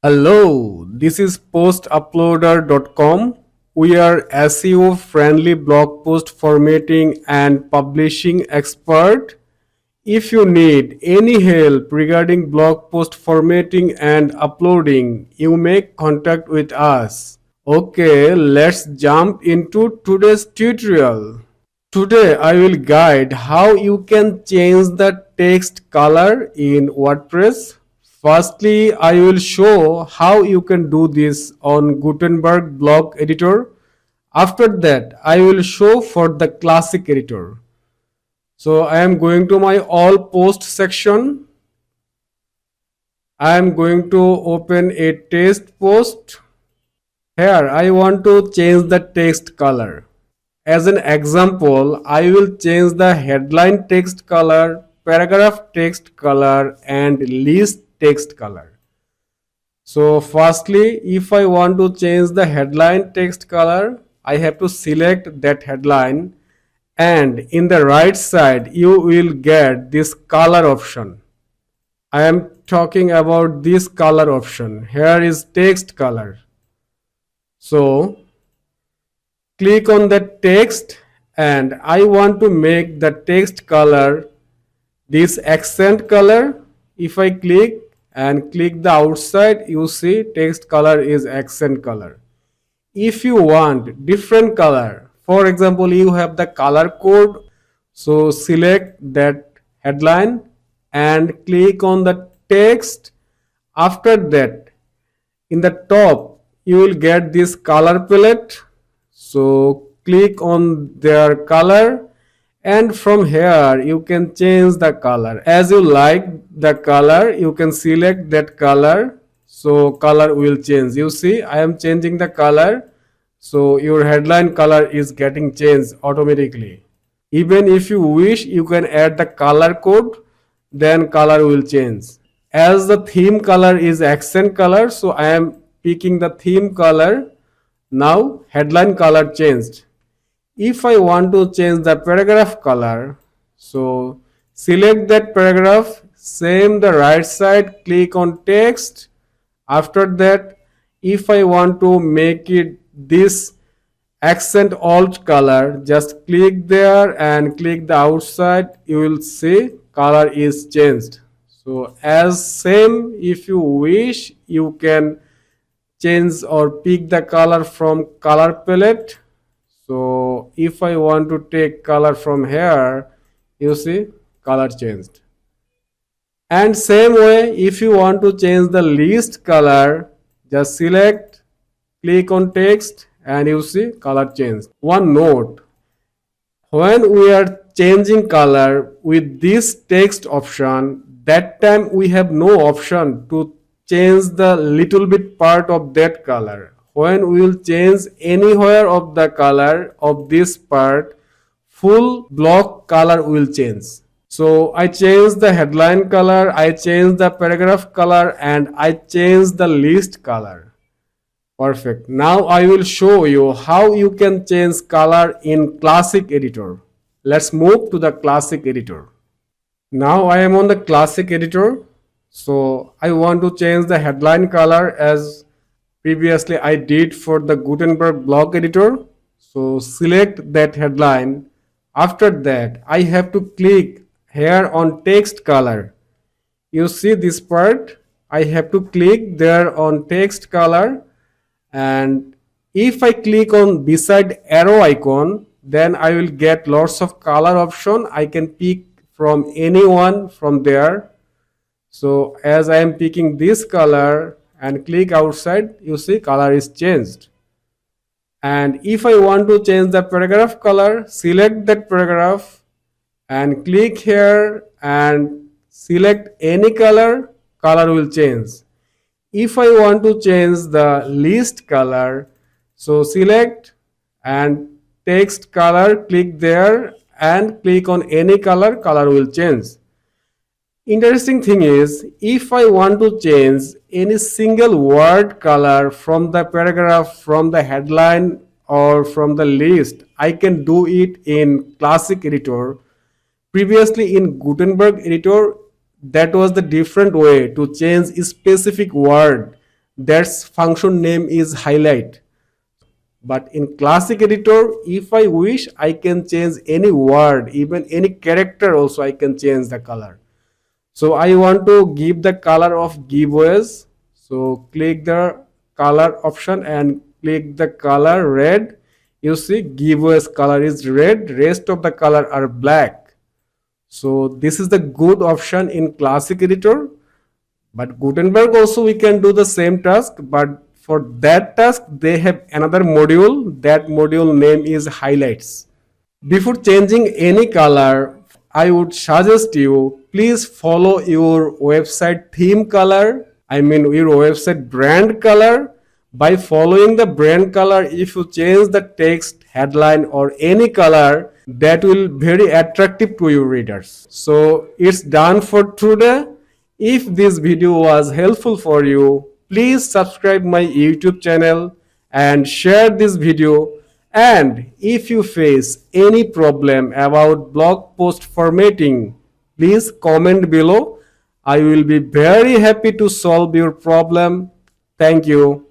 Hello, this is postuploader.com. We are SEO friendly blog post formatting and publishing expert. If you need any help regarding blog post formatting and uploading, you may contact with us. Okay, let's jump into today's tutorial. Today I will guide how you can change the text color in WordPress. Firstly, I will show how you can do this on Gutenberg blog editor. After that, I will show for the classic editor. So I am going to my all post section. I am going to open a text post. Here I want to change the text color. As an example, I will change the headline text color, paragraph text color, and list text color. So firstly, if I want to change the headline text color, I have to select that headline, and in the right side you will get this color option. I am talking about this color option. Here is text color. So click on the text, and I want to make the text color this accent color. If I click the outside, you see text color is accent color. If you want different color, for example, you have the color code, so select that headline and click on the text. After that, in the top you will get this color palette. So click on their color, and from here you can change the color as you like the color. You can select that color, so color will change. You see I am changing the color, so your headline color is getting changed automatically. Even if you wish, you can add the color code, then color will change. As the theme color is accent color, so I am picking the theme color. Now headline color changed. If I want to change the paragraph color, so select that paragraph, same the right side, click on text. After that, if I want to make it this accent alt color, just click there and click the outside, you will see color is changed. So as same, if you wish, you can change or pick the color from color palette. So if I want to take color from here, you see color changed. And same way, if you want to change the list color, just select, click on text, and you see color changed. One note, when we are changing color with this text option, that time we have no option to change the little bit part of that color. When we will change anywhere of the color of this part, full block color will change. So I change the headline color, I change the paragraph color, and I change the list color. Perfect. Now I will show you how you can change color in classic editor. Let's move to the classic editor. Now I am on the classic editor. So I want to change the headline color as previously I did for the Gutenberg blog editor. So select that headline. After that, I have to click here on text color. You see this part? I have to click there on text color, and if I click on beside arrow icon, then I will get lots of color option. I can pick from any one from there. So as I am picking this color and click outside, you see color is changed. And if I want to change the paragraph color, select that paragraph and click here and select any color, color will change. If I want to change the list color, so select and text color, click there and click on any color, color will change. Interesting thing is, if I want to change any single word color from the paragraph, from the headline, or from the list, I can do it in classic editor. Previously in Gutenberg editor, that was the different way to change a specific word. That function name is highlight. But in classic editor, if I wish, I can change any word, even any character also I can change the color. So I want to give the color of giveaways. So click the color option and click the color red. You see giveaways color is red, rest of the color are black. So this is the good option in classic editor. But Gutenberg also we can do the same task, but for that task they have another module. That module name is highlights. Before changing any color, I would suggest you please follow your website theme color. I mean your website brand color. By following the brand color, if you change the text, headline or any color, that will very attractive to your readers. So it's done for today. If this video was helpful for you, please subscribe my YouTube channel and share this video. And if you face any problem about blog post formatting, please comment below. I will be very happy to solve your problem. Thank you.